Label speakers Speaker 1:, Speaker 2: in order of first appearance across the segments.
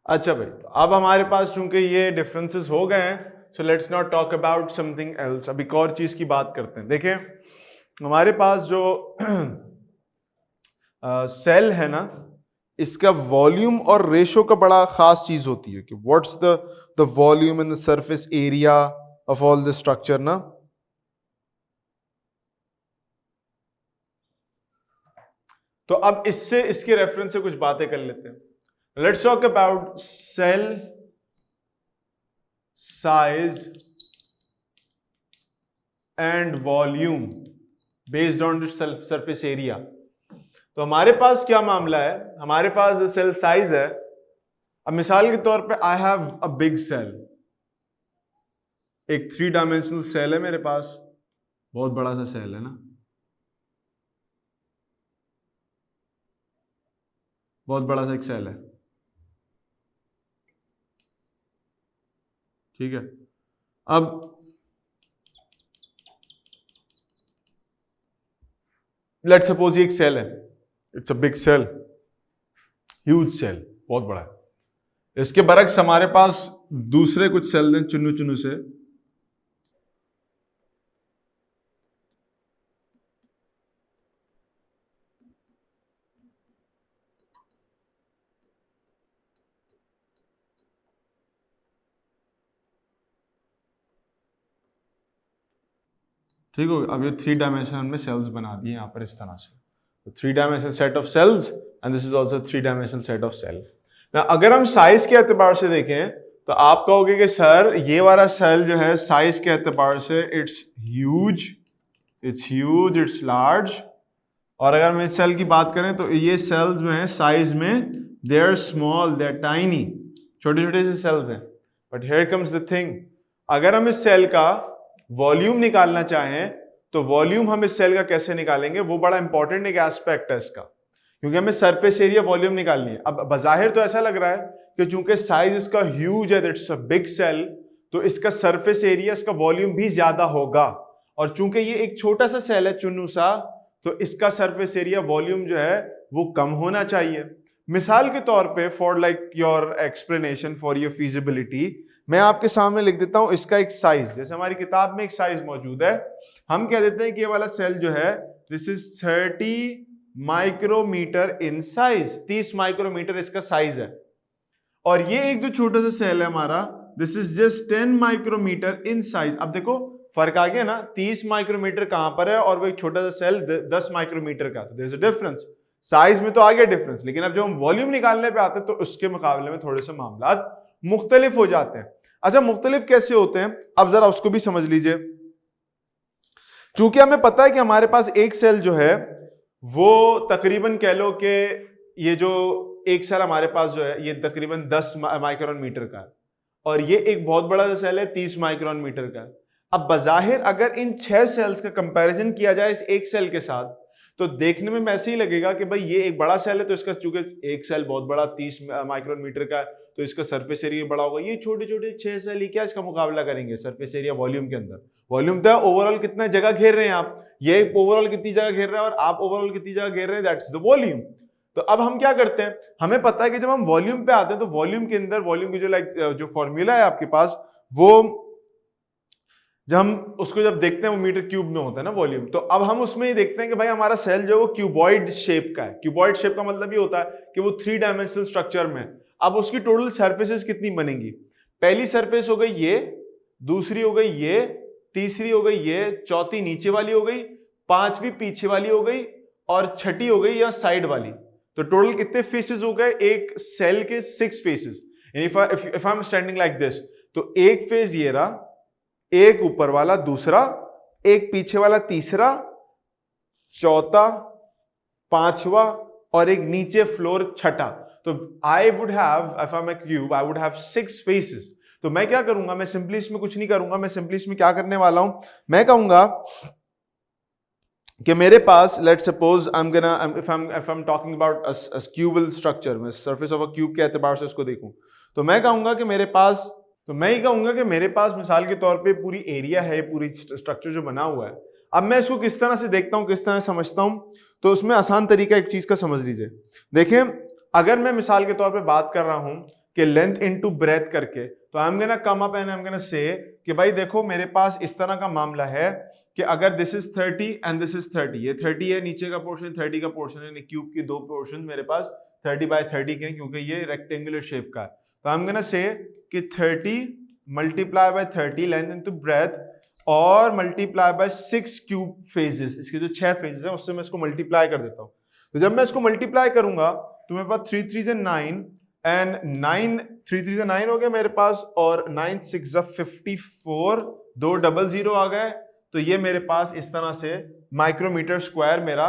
Speaker 1: अच्छा भाई, तो अब हमारे पास चूंकि ये डिफरेंसेस हो गए हैं, so let's not talk about something else. अब एक और चीज की बात करते हैं। देखें, हमारे पास जो सेल है ना, इसका वॉल्यूम और रेशो का बड़ा खास चीज होती है कि what's the volume in the surface area of all the structure ना। तो अब इससे इसके रेफरेंस से कुछ बातें कर लेते हैं। Let's talk about cell size and volume based on the surface area. तो हमारे पास क्या मामला है, हमारे पास जो सेल साइज है, अब मिसाल के तौर पे I have a big cell, एक 3 डायमेंशनल सेल है मेरे पास, बहुत बड़ा सा सेल है ना, बहुत बड़ा सा एक सेल है, ठीक है। अब लेट्स सपोज ये एक सेल है, it's a big cell, huge cell, बहुत बड़ा है। इसके बरक्स हमारे पास दूसरे कुछ सेल हैं चुन्नू चुन्नू से, ठीक हो। अब ये 3 डायमेंशन में सेल्स बना दिए यहां पर इस तरह से, तो 3 dimensional set of cells and this is also 3 dimensional set of cell. अगर हम साइज के एतबार से देखें तो आप कहोगे कि सर ये वाला सेल जो है साइज के एतबार से इट्स ह्यूज, इट्स लार्ज। और अगर हम इस सेल की बात करें तो ये सेल्स जो हैं साइज में they are small, they are tiny, छोटे छोटे से सेल्स हैं। But here comes the thing, अगर हम इस सेल का वॉल्यूम निकालना चाहें तो वॉल्यूम हम इस सेल का कैसे निकालेंगे, वो बड़ा इंपॉर्टेंट एक एस्पेक्ट है इसका, क्योंकि हमें सरफेस एरिया वॉल्यूम निकालनी है। अब बजाहिर तो ऐसा लग रहा है कि चूंकि साइज इसका ह्यूज है, दैट्स अ बिग सेल, तो इसका सरफेस एरिया, इसका वॉल्यूम भी ज्यादा होगा। और चूंकि ये एक छोटा सा सेल है चुन्नू सा, तो इसका सरफेस एरिया वॉल्यूम जो है वो कम होना चाहिए। मिसाल के तौर पे for like your explanation, for your feasibility, मैं आपके सामने लिख देता हूं इसका एक साइज। जैसे हमारी किताब में एक साइज मौजूद है, हम कह देते हैं कि ये वाला सेल जो है this is 30 micrometre in size, 30 micrometre इसका साइज है। और ये एक जो छोटा सा सेल है हमारा, this is just 10 micrometre in size. अब देखो फर्क आ गया ना, 30 माइक्रोमीटर कहां पर है और वो एक छोटा सा सेल 10 माइक्रोमीटर का, तो there is a difference. Size में तो आ गया डिफरेंस, लेकिन अब जब हम वॉल्यूम निकालने पे आते हैं तो उसके मुकाबले में थोड़े से मामला मुख्तलिफ हो जाते हैं। अच्छा, मुख्तलिफ कैसे होते हैं, अब जरा उसको भी समझ लीजिए। चूंकि हमें पता है कि हमारे पास एक सेल जो है वो तकरीबन कह लो कि ये जो एक सेल हमारे पास जो है ये तकरीबन 10 माइक्रोन मीटर का है, और ये एक बहुत बड़ा सेल है 30 माइक्रोन मीटर का। अब बजाहिर अगर इन 6 सेल्स का कंपैरिजन किया जाए इस एक सेल के साथ, तो देखने में ऐसे ही लगेगा कि भाई ये एक बड़ा सेल है, तो इसका चूंकि एक सेल बहुत बड़ा 30 माइक्रोन मीटर का है, तो इसका सरफेस एरिया बड़ा होगा। ये छोटे छोटे 6 सेल ही क्या इसका मुकाबला करेंगे सरफेस एरिया वॉल्यूम के अंदर। वॉल्यूम तो ओवरऑल कितना जगह घेर रहे हैं आप, ये ओवरऑल कितनी जगह घेर रहे हैं और आप ओवरऑल कितनी जगह घेर रहे हैं, दैट्स द वॉल्यूम। तो अब हम क्या करते हैं, हमें पता है कि जब हम वॉल्यूम पे आते हैं तो वॉल्यूम के अंदर, वॉल्यूम की जो जो फॉर्मूला है आपके पास, वो जब हम उसको जब देखते हैं वो मीटर क्यूब में होता है ना वॉल्यूम, तो अब हम उसमें ये देखते हैं कि भाई हमारा सेल जो है वो क्यूबॉइड शेप का है। क्यूबॉइड शेप का मतलब ये होता है कि वो 3 डायमेंशनल स्ट्रक्चर में। अब उसकी टोटल सरफेसेस कितनी बनेंगी, पहली सरफेस हो गई ये, दूसरी हो गई ये, तीसरी हो गई ये, चौथी नीचे वाली हो गई, पांचवी पीछे वाली हो गई, और छठी हो गई या साइड वाली। तो टोटल कितने फेसेस हो गए एक सेल के? 6 faces. If I am standing like this, तो एक फेज ये रहा, एक ऊपर वाला दूसरा, एक पीछे वाला तीसरा, चौथा, पांचवा, और एक नीचे फ्लोर छठा। तो I would have, if I am a cube, I would have 6 faces. तो मैं क्या करूंगा, मैं सिंपली इसमें कुछ नहीं करूंगा, मैं सिंपली इसमें क्या करने वाला हूं, मैं कहूंगा कि मेरे पास, let suppose I am gonna, if I am talking about a cubical structure, मैं सरफेस ऑफ अ क्यूब के एतबार से उसको देखूं, तो मैं कहूंगा कि मेरे पास, तो मैं ही कहूंगा कि मेरे पास मिसाल के तौर पे पूरी एरिया है, पूरी स्ट्रक्चर जो बना हुआ है। अब मैं इसको किस तरह से देखता हूं, किस तरह से समझता हूं, तो उसमें आसान तरीका एक चीज का समझ लीजिए। देखें, अगर मैं मिसाल के तौर पे बात कर रहा हूं कि लेंथ इनटू ब्रेथ करके, तो आई am gonna come up and I am gonna say कि भाई देखो मेरे पास इस तरह का मामला है कि अगर this is 30 and this is 30, ये 30 है नीचे का पोर्शन, 30 का पोर्शन है, क्यूब की दो पोर्शन मेरे पास 30 बाय 30 के हैं क्योंकि ये रेक्टेंगुलर शेप का है। तो आई एम गोना से कि 30 multiply by 30 length into breadth और मल्टीप्लाई बाय 6 क्यूब फेजेस, इसके जो 6 फेजेस हैं उससे मैं इसको मल्टीप्लाई कर देता हूं। तो जब मैं इसको मल्टीप्लाई करूंगा तो मेरे पास 3 3 9 एंड 9 3 3 9 हो गया मेरे पास, और 9 6 54, 2 00 आ गए। तो ये मेरे पास इस तरह से माइक्रोमीटर स्क्वायर मेरा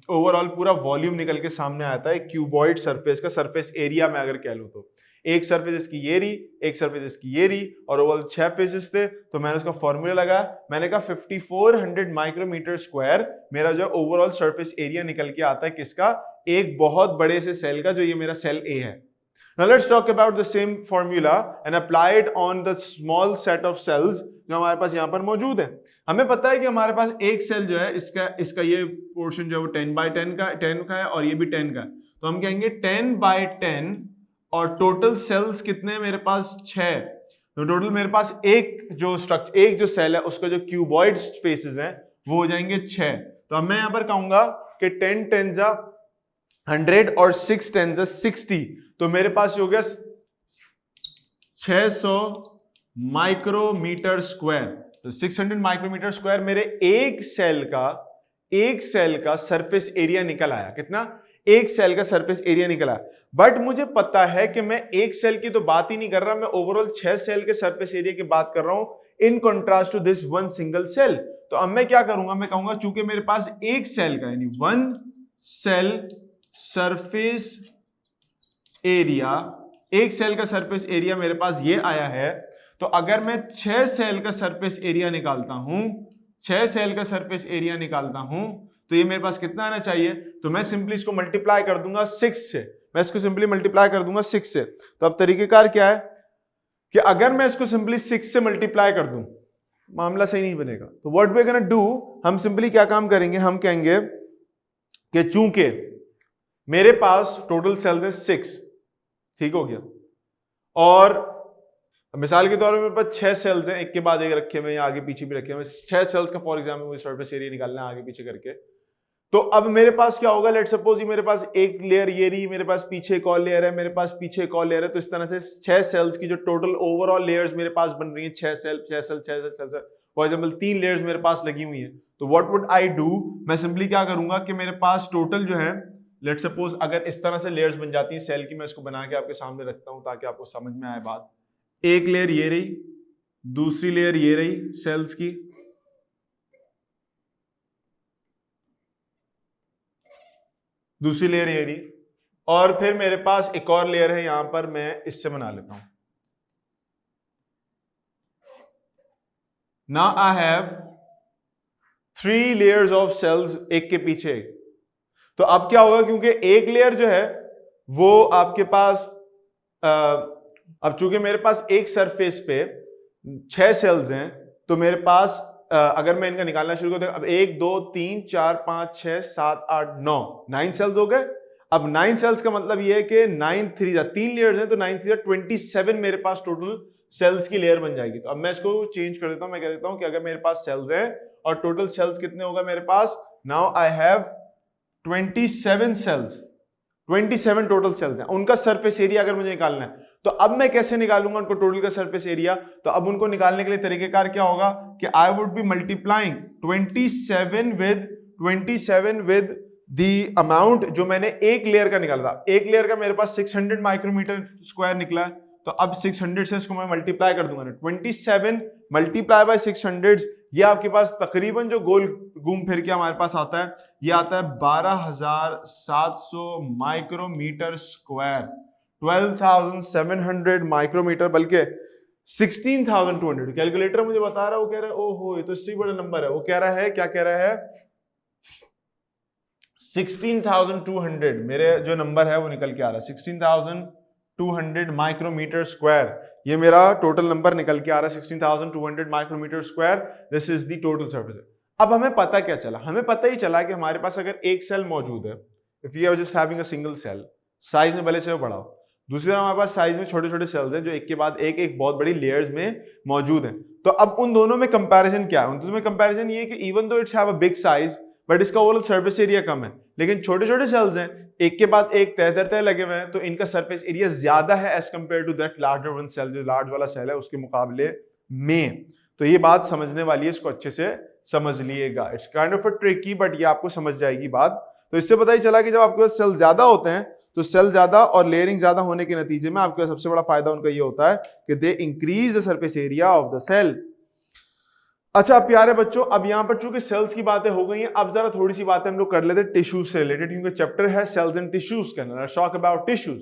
Speaker 1: ओवरऑल पूरा वॉल्यूम निकल के सामने आता है क्यूबॉइड सरफेस का। सरफेस एरिया में अगर कह लूं तो एक सरफेस इसकी ये रही, एक सरफेस इसकी ये रही, और ओवरऑल 6 फेसेस थे। तो मैंने उसका फॉर्मूला लगाया, मैंने कहा 5400 माइक्रोमीटर स्क्वायर मेरा जो ओवरऑल सरफेस एरिया निकल के आता है किसका, एक बहुत बड़े से सेल का, जो ये मेरा सेल ए है। Now let's talk about the same formula and apply it on the small set of cells जो हमारे पास यहाँ पर मौजूद है। हमें पता है कि हमारे पास एक सेल जो है इसका ये पोर्शन जो है वो 10 बाय 10 का है और ये भी 10 का है। तो हम कहेंगे 10 बाय 10 और टोटल सेल्स कितने हैं मेरे पास 6। तो टोटल मेरे पास एक जो सेल है उसका जो क्यूबॉइड स्पेसेस हैं वो हो जाएंगे 6। तो अब मैं यहाँ पर कहूंगा कि 10 10 जा 100 और 6 10 जा 60। तो मेरे पास हो गया 600 माइक्रोमीटर स्क्वायर। तो 600 माइक्रोमीटर स्क्वायर मेरे एक सेल का सरफेस एरिया निकल आया। कितना? एक सेल का सरफेस एरिया निकला। बट मुझे पता है कि मैं एक सेल की तो बात ही नहीं कर रहा, मैं ओवरऑल 6 सेल के सरफेस एरिया की बात कर रहा हूं in contrast to this one single cell. तो अब मैं क्या करूंगा, मैं कहूंगा चूंकि मेरे पास एक सेल का यानी वन सेल सरफेस एरिया, एक सेल का सरफेस एरिया मेरे पास ये आया है, तो अगर मैं 6 सेल का सरफेस एरिया निकालता हूं, 6 सेल का सरफेस एरिया निकालता हूं, तो ये मेरे पास कितना आना चाहिए? तो मैं सिंपली इसको मल्टीप्लाई कर दूंगा 6 से। मैं इसको सिंपली मल्टीप्लाई कर दूंगा 6 से। तो अब तरीकेकार क्या है कि अगर मैं इसको सिंपली 6 से मल्टीप्लाई कर दूं, मामला सही नहीं बनेगा। तो what we are gonna do, हम सिंपली क्या काम करेंगे, हम कहेंगे कि चूंकि मेरे पास टोटल सेल्स है 6, ठीक हो गया, और मिसाल के तौर पे मेरे पास 6 सेल्स हैं, एक के बाद एक रखे हुए, आगे पीछे भी रखे हुए, 6 सेल्स का फॉर एग्जाम्पल मुझे सरफेस एरिया निकालना है आगे पीछे करके। तो अब मेरे पास क्या होगा, लेट सपोज मेरे पास एक लेयर ये रही, मेरे पास पीछे एक और लेयर है, मेरे पास पीछे एक और लेयर है। तो इस तरह से 6 सेल्स की जो टोटल ओवरऑल लेयर्स मेरे पास बन रही है, 6 सेल फॉर एग्जाम्पल 3 लेयर्स मेरे पास लगी हुई है। तो व्हाट वुड आई डू, मैं सिंपली क्या करूंगा कि मेरे पास टोटल जो है, लेट सपोज अगर इस तरह से लेयर्स बन जाती है सेल की, मैं इसको बना के आपके सामने रखता हूं ताकि आपको समझ में आए बात। एक लेयर ये रही, दूसरी लेयर ये रही सेल्स की, दूसरी लेयर ये रही, और फिर मेरे पास एक और लेयर है यहां पर, मैं इससे बना लेता हूं। Now I have 3 layers of cells, एक के पीछे एक। तो अब क्या होगा, क्योंकि एक लेयर जो है वो आपके पास अब चूंकि मेरे पास एक सरफेस पे 6 सेल्स हैं, तो मेरे पास अगर मैं इनका निकालना शुरू करता हूं, अब 1 2 3 4 5 6 7 8 9 सेल्स हो गए। अब 9 सेल्स का मतलब ये है कि 9 3 जा 3 लेयर्स हैं, तो 9 3 जा 27 मेरे पास टोटल सेल्स की लेयर बन जाएगी। तो अब मैं इसको चेंज कर देता हूं, मैं कह देता हूं कि अगर मेरे पास सेल्स हैं और टोटल सेल्स कितने होगा मेरे पास, now I have 27 cells, 27 total cells हैं, उनका सरफेस एरिया अगर मुझे निकालना है, तो अब मैं कैसे निकालूंगा उनको टोटल का सरफेस एरिया। तो अब उनको निकालने के लिए तरीकेकार क्या होगा कि I would be multiplying 27 with the amount जो मैंने एक लेयर का निकाला था। एक लेयर का मेरे पास 600 माइक्रोमीटर स्क्वायर निकला है, तो अब 600 से इसको मैं मल्टीप्लाई कर दूंगा ना, 27 मल्टीप्लाई बाय 600, ये आपके पास तकरीबन जो गोल घूम फिर के हमारे पास आता है, ये आता है 12,700 माइक्रोमीटर स्क्वायर, 12,700 माइक्रोमीटर, बल्कि 16,200। कैलकुलेटर मुझे बता रहा है, वो कह रहा है ओहो ये तो इससे बड़ा नंबर है। वो कह रहा है, क्या कह रहा है, 16,200 मेरे जो नंबर है वो निकल के आ रहा है, 16,200 माइक्रोमीटर स्क्वायर, ये मेरा टोटल नंबर निकल के आ रहा है 16,200 micrometre square. This is the total surface. अब हमें पता क्या चला, हमें पता ही चला कि हमारे पास अगर एक सेल मौजूद है, if you are just having a single cell, size में भले से वो बड़ा हो, दूसरी तरफ हमारे पास साइज में छोटे छोटे सेल्स हैं जो एक के बाद एक बहुत बड़ी लेयर्स में मौजूद हैं। तो अब उन दोनों में कंपैरिजन क्या है? उन दोनों में कंपैरिजन ये है कि even though it's have a big size but इसका ओवरऑल सरफेस एरिया कम है, लेकिन छोटे छोटे सेल्स हैं एक के बाद एक तह तह लगे हुए हैं, तो इनका सरफेस एरिया ज्यादा है as compare to that larger one cell, जो लार्ज वाला सेल है उसके मुकाबले में। तो ये बात समझने वाली है, इसको अच्छे से समझ लिएगा। It's kind of a tricky but ये आपको समझ जाएगी बात। तो इससे पता ही चला कि जब आपके पास सेल ज्यादा होते हैं तो सेल ज्यादा और लेयरिंग ज्यादा होने के नतीजे में आपके सबसे बड़ा फायदा उनका ये होता है कि they increase the surface area of the cell. अच्छा प्यारे बच्चों, अब यहां पर चूंकि सेल्स की बातें हो गई हैं, अब जरा थोड़ी सी बातें हम लोग कर लेते हैं टिश्यूज से रिलेटेड, क्योंकि चैप्टर है सेल्स एंड टिश्यूज का। Let's talk about tissues.